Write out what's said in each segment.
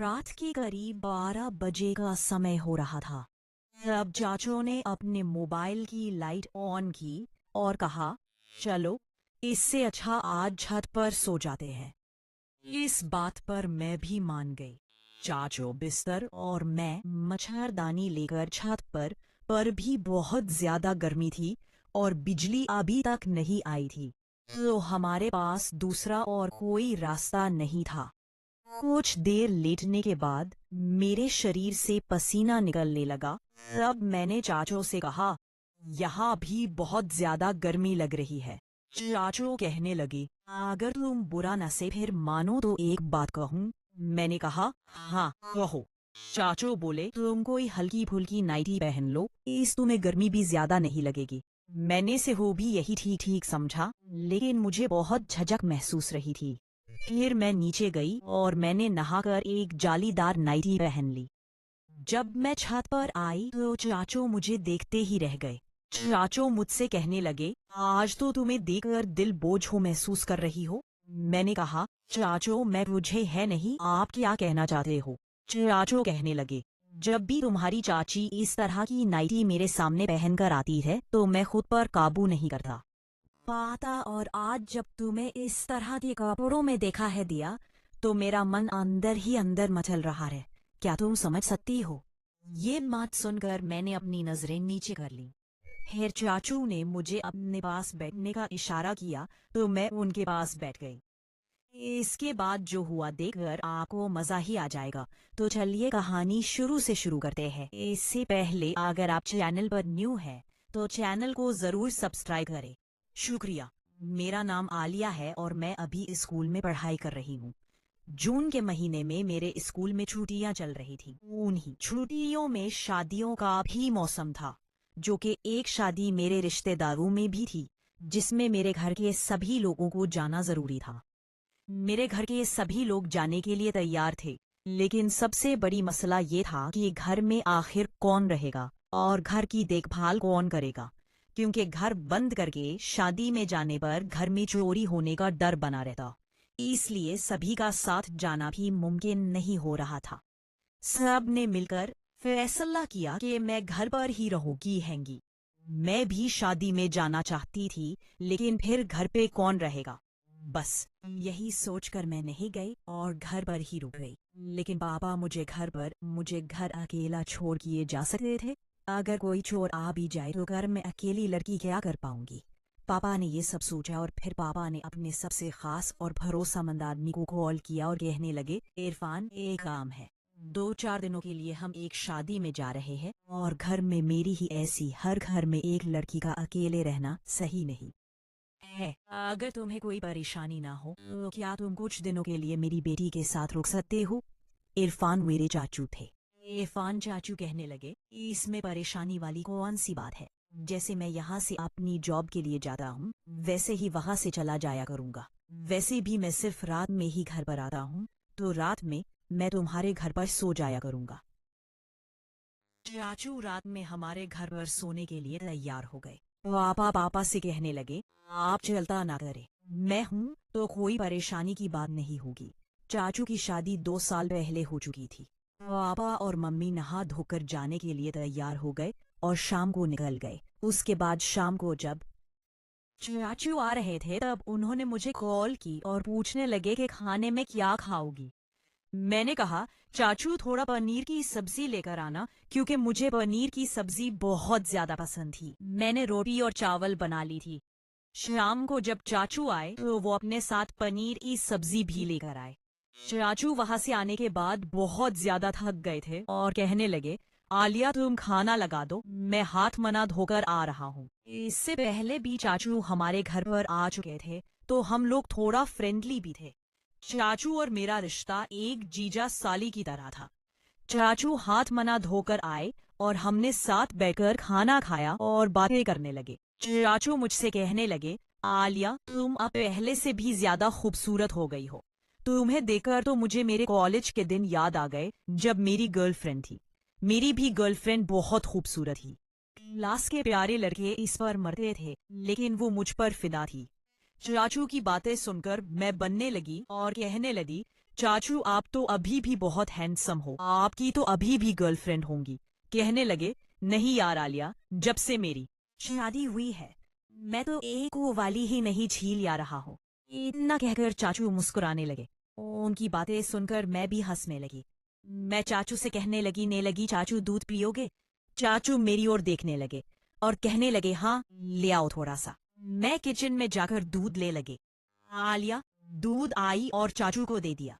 रात के करीब 12 बजे का समय हो रहा था। तब चाचू ने अपने मोबाइल की लाइट ऑन की और कहा, चलो, इससे अच्छा आज छत पर सो जाते हैं। इस बात पर मैं भी मान गई। चाचू बिस्तर और मैं मच्छरदानी लेकर छत पर भी बहुत ज्यादा गर्मी थी और बिजली अभी तक नहीं आई थी, तो हमारे पास दूसरा और कोई रास्ता नहीं था। कुछ देर लेटने के बाद मेरे शरीर से पसीना निकलने लगा। तब मैंने चाचू से कहा, यहाँ भी बहुत ज्यादा गर्मी लग रही है। चाचू कहने लगे, अगर तुम बुरा न से फिर मानो तो एक बात कहूँ। मैंने कहा, हाँ कहो। चाचू बोले, तुम कोई हल्की फुल्की नाइटी पहन लो, इस तुम्हें गर्मी भी ज्यादा नहीं लगेगी। मैंने से हो भी यही ठीक ठीक समझा, लेकिन मुझे बहुत झिझक महसूस रही थी। फिर मैं नीचे गई और मैंने नहाकर एक जालीदार नाइटी पहन ली। जब मैं छत पर आई तो चाचू मुझे देखते ही रह गए। चाचू मुझसे कहने लगे, आज तो तुम्हें देखकर दिल बोझ हो महसूस कर रही हो। मैंने कहा, चाचू मैं मुझे है नहीं, आप क्या कहना चाहते हो। चाचू कहने लगे, जब भी तुम्हारी चाची इस तरह की नाइटी मेरे सामने पहनकर आती है तो मैं खुद पर काबू नहीं करता पाता, और आज जब तुम्हें इस तरह के कपड़ों में देखा है दिया, तो मेरा मन अंदर ही अंदर मचल रहा है। क्या तुम समझ सकती हो। ये बात सुनकर मैंने अपनी नजरें नीचे कर ली। फिर चाचू ने मुझे अपने पास बैठने का इशारा किया तो मैं उनके पास बैठ गई। इसके बाद जो हुआ देखकर आपको मजा ही आ जाएगा, तो चलिए कहानी शुरू से शुरू करते हैं। इससे पहले अगर आप चैनल पर न्यू हैं तो चैनल को जरूर सब्सक्राइब करें। शुक्रिया। मेरा नाम आलिया है और मैं अभी स्कूल में पढ़ाई कर रही हूँ। जून के महीने में मेरे स्कूल में छुट्टियां चल रही थी। उन्हीं छुट्टियों में शादियों का भी मौसम था, जो कि एक शादी मेरे रिश्तेदारों में भी थी, जिसमें मेरे घर के सभी लोगों को जाना जरूरी था। मेरे घर के सभी लोग जाने के लिए तैयार थे, लेकिन सबसे बड़ी मसला ये था कि घर में आखिर कौन रहेगा और घर की देखभाल कौन करेगा, क्योंकि घर बंद करके शादी में जाने पर घर में चोरी होने का डर बना रहता। इसलिए सभी का साथ जाना भी मुमकिन नहीं हो रहा था। सब ने मिलकर फैसला किया कि मैं घर पर ही रहूंगी। मैं भी शादी में जाना चाहती थी, लेकिन फिर घर पे कौन रहेगा। बस यही सोचकर मैं नहीं गई और घर पर ही रुक गई। लेकिन पापा मुझे घर अकेला छोड़ किए जा सकते थे। अगर कोई चोर आ भी जाए तो घर में अकेली लड़की क्या कर पाऊंगी। पापा ने ये सब सोचा और फिर पापा ने अपने सबसे खास और भरोसेमंद आदमी को कॉल किया और कहने लगे, इरफान, एक काम है। 2-4 दिनों के लिए हम एक शादी में जा रहे हैं और घर में मेरी ही ऐसी हर घर में एक लड़की का अकेले रहना सही नहीं है। अगर तुम्हें कोई परेशानी ना हो तो क्या तुम कुछ दिनों के लिए मेरी बेटी के साथ रुक सकते हो। इरफान मेरे चाचू थे। इरफान चाचू कहने लगे, इसमें परेशानी वाली कौन सी बात है। जैसे मैं यहाँ से अपनी जॉब के लिए जाता हूँ, वैसे ही वहाँ से चला जाया करूँगा। वैसे भी मैं सिर्फ रात में ही घर पर आता हूँ, तो रात में मैं तुम्हारे घर पर सो जाया करूँगा। चाचू रात में हमारे घर पर सोने के लिए तैयार हो गए। पापा से कहने लगे, आप चिंता ना करें, मैं हूँ तो कोई परेशानी की बात नहीं होगी। चाचू की शादी 2 साल पहले हो चुकी थी। पापा और मम्मी नहा धोकर जाने के लिए तैयार हो गए और शाम को निकल गए। उसके बाद शाम को जब चाचू आ रहे थे तब उन्होंने मुझे कॉल की और पूछने लगे कि खाने में क्या खाओगी। मैंने कहा, चाचू थोड़ा पनीर की सब्जी लेकर आना, क्योंकि मुझे पनीर की सब्जी बहुत ज्यादा पसंद थी। मैंने रोटी और चावल बना ली थी। शाम को जब चाचू आए तो वो अपने साथ पनीर की सब्जी भी लेकर आए। चाचू वहां से आने के बाद बहुत ज्यादा थक गए थे और कहने लगे, आलिया तुम खाना लगा दो, मैं हाथ मना धोकर आ रहा हूँ। इससे पहले भी चाचू हमारे घर पर आ चुके थे, तो हम लोग थोड़ा फ्रेंडली भी थे। चाचू और मेरा रिश्ता एक जीजा साली की तरह था। चाचू हाथ मना धोकर आए और हमने साथ बैठकर खाना खाया और बातें करने लगे। चाचू मुझसे कहने लगे, आलिया तुम अब पहले से भी ज्यादा खूबसूरत हो गई हो। तुम्हें देखकर तो मुझे मेरे कॉलेज के दिन याद आ गए, जब मेरी गर्लफ्रेंड थी। मेरी भी गर्लफ्रेंड बहुत खूबसूरत थी। क्लास के प्यारे लड़के इस पर मरते थे, लेकिन वो मुझ पर फिदा थी। चाचू की बातें सुनकर मैं बनने लगी और कहने लगी, चाचू आप तो अभी भी बहुत हैंडसम हो, आपकी तो अभी भी गर्लफ्रेंड होंगी। कहने लगे, नहीं यार आलिया, जब से मेरी शादी हुई है मैं तो एक वो वाली ही नहीं झील आ रहा हूँ। इतना कहकर चाचू मुस्कुराने लगे। उनकी बातें सुनकर मैं भी हंसने लगी। मैं चाचू से कहने लगी, ने लगी चाचू दूध पियोगे? चाचू मेरी ओर देखने लगे और कहने लगे, हाँ ले आओ थोड़ा सा। मैं किचन में जाकर दूध ले लगे। आलिया दूध आई और चाचू को दे दिया।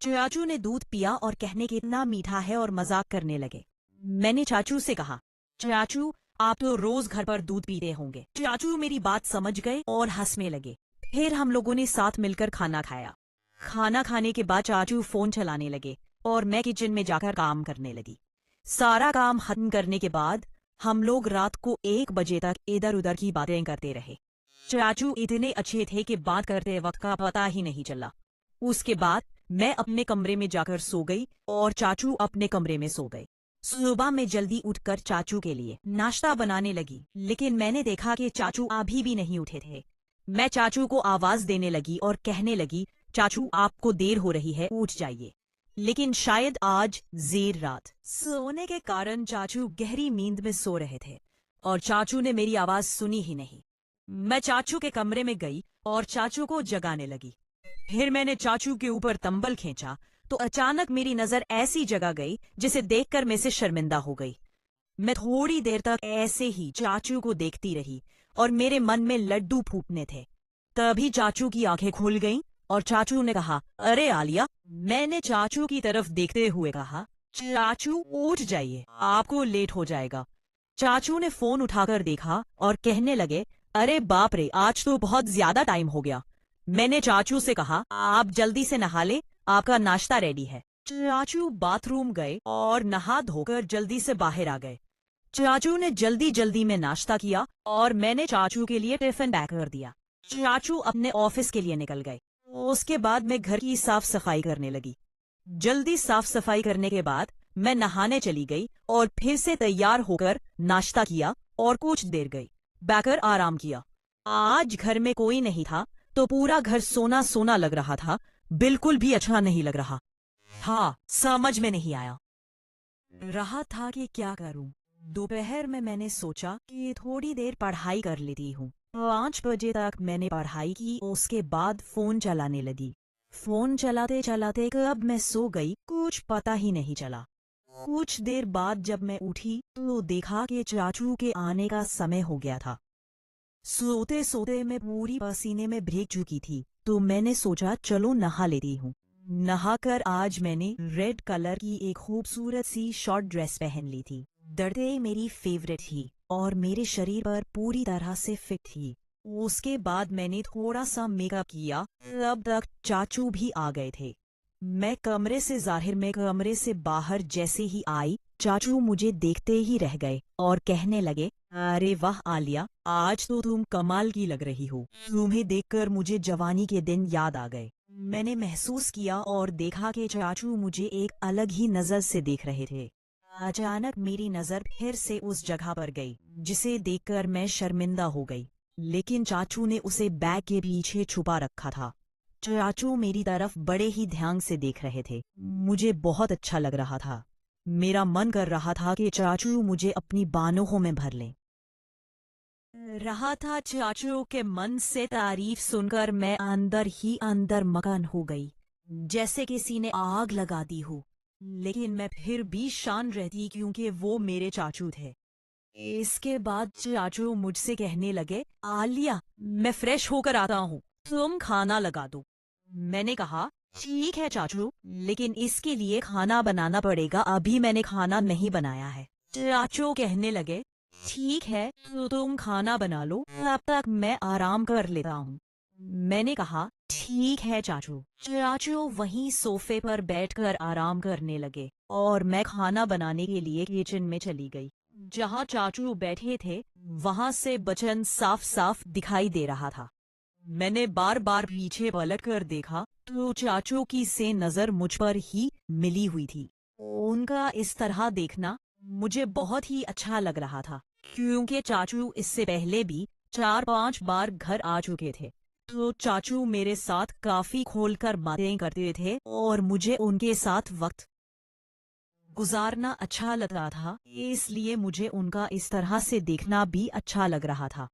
चाचू ने दूध पिया और कहने कितना मीठा है और मजाक करने लगे। मैंने चाचू से कहा, चाचू आप तो रोज घर पर दूध पीते होंगे। चाचू मेरी बात समझ गए और हंसने लगे। फिर हम लोगों ने साथ मिलकर खाना खाया। खाना खाने के बाद चाचू फोन चलाने लगे और मैं किचन में जाकर काम करने लगी। सारा काम खत्म करने के बाद हम लोग रात को 1 बजे तक इधर उधर की बातें करते रहे। चाचू इतने अच्छे थे कि बात करते वक्त का पता ही नहीं चला। उसके बाद मैं अपने कमरे में जाकर सो गई और चाचू अपने कमरे में सो गए। सुबह में जल्दी उठकर चाचू के लिए नाश्ता बनाने लगी, लेकिन मैंने देखा कि चाचू अभी भी नहीं उठे थे। मैं चाचू को आवाज देने लगी और कहने लगी, चाचू आपको देर हो रही है, उठ जाइए। लेकिन शायद आज देर रात सोने के कारण चाचू गहरी नींद में सो रहे थे और चाचू ने मेरी आवाज सुनी ही नहीं। मैं चाचू के कमरे में गई और चाचू को जगाने लगी। फिर मैंने चाचू के ऊपर तंबल खींचा तो अचानक मेरी नजर ऐसी जगह गई जिसे देखकर मैं से शर्मिंदा हो गई। मैं थोड़ी देर तक ऐसे ही चाचू को देखती रही और मेरे मन में लड्डू फूटने थे। तभी चाचू की आंखें खुल गईं और चाचू ने कहा, अरे आलिया। मैंने चाचू की तरफ देखते हुए कहा, चाचू उठ जाइए, आपको लेट हो जाएगा। चाचू ने फोन उठाकर देखा और कहने लगे, अरे बाप रे, आज तो बहुत ज्यादा टाइम हो गया। मैंने चाचू से कहा, आप जल्दी से नहा ले, आपका नाश्ता रेडी है। चाचू बाथरूम गए और नहा धोकर जल्दी से बाहर आ गए। चाचू ने जल्दी जल्दी में नाश्ता किया और मैंने चाचू के लिए टिफिन पैक कर दिया। चाचू अपने ऑफिस के लिए निकल गए। उसके बाद मैं घर की साफ सफाई करने लगी। जल्दी साफ सफाई करने के बाद मैं नहाने चली गई और फिर से तैयार होकर नाश्ता किया और कुछ देर गई बैठकर आराम किया। आज घर में कोई नहीं था तो पूरा घर सोना सोना लग रहा था। बिल्कुल भी अच्छा नहीं लग रहा। हाँ, समझ में नहीं आया रहा था कि क्या करूं। दोपहर में मैंने सोचा कि थोड़ी देर पढ़ाई कर लेती हूँ। 5 बजे तक मैंने पढ़ाई की, उसके बाद फोन चलाने लगी। फोन चलाते चलाते कब मैं सो गई कुछ पता ही नहीं चला। कुछ देर बाद जब मैं उठी तो देखा कि चाचू के आने का समय हो गया था। सोते सोते मैं पूरी पसीने में भीग चुकी थी तो मैंने सोचा चलो नहा लेती हूँ। नहाकर आज मैंने रेड कलर की एक खूबसूरत सी शॉर्ट ड्रेस पहन ली थी। दर्दे मेरी फेवरेट थी और मेरे शरीर पर पूरी तरह से फिट थी। उसके बाद मैंने थोड़ा सा मेकअप किया, तब तक चाचू भी आ गए थे। मैं कमरे से जाहिर में कमरे से बाहर जैसे ही आई, चाचू मुझे देखते ही रह गए और कहने लगे, अरे वाह आलिया, आज तो तुम कमाल की लग रही हो। तुम्हें देखकर मुझे जवानी के दिन याद आ गए। मैंने महसूस किया और देखा कि चाचू मुझे एक अलग ही नजर से देख रहे थे। अचानक मेरी नजर फिर से उस जगह पर गई जिसे देखकर मैं शर्मिंदा हो गई, लेकिन चाचू ने उसे बैग के पीछे छुपा रखा था। चाचू मेरी तरफ बड़े ही ध्यान से देख रहे थे। मुझे बहुत अच्छा लग रहा था। मेरा मन कर रहा था कि चाचू मुझे अपनी बाहों में भर लें। रहा था चाचू के मन से तारीफ सुनकर मैं अंदर ही अंदर मगन हो गई, जैसे किसी ने आग लगा दी हो। लेकिन मैं फिर भी शांत रहती क्योंकि वो मेरे चाचू थे। इसके बाद चाचू मुझसे कहने लगे, आलिया मैं फ्रेश होकर आता हूँ, तुम खाना लगा दो। मैंने कहा, ठीक है चाचू, लेकिन इसके लिए खाना बनाना पड़ेगा, अभी मैंने खाना नहीं बनाया है। चाचू कहने लगे, ठीक है तो तुम खाना बना लो, तब तक मैं आराम कर लेता हूँ। मैंने कहा, ठीक है चाचू। चाचू वहीं सोफे पर बैठकर आराम करने लगे और मैं खाना बनाने के लिए किचन में चली गई। जहाँ चाचू बैठे थे वहां से बचन साफ साफ दिखाई दे रहा था। मैंने बार बार पीछे पलट कर देखा तो चाचू की से नजर मुझ पर ही मिली हुई थी। उनका इस तरह देखना मुझे बहुत ही अच्छा लग रहा था क्योंकि चाचू इससे पहले भी 4-5 बार घर आ चुके थे। तो चाचू मेरे साथ काफी खोलकर बातें करते थे और मुझे उनके साथ वक्त गुजारना अच्छा लगता था, इसलिए मुझे उनका इस तरह से देखना भी अच्छा लग रहा था।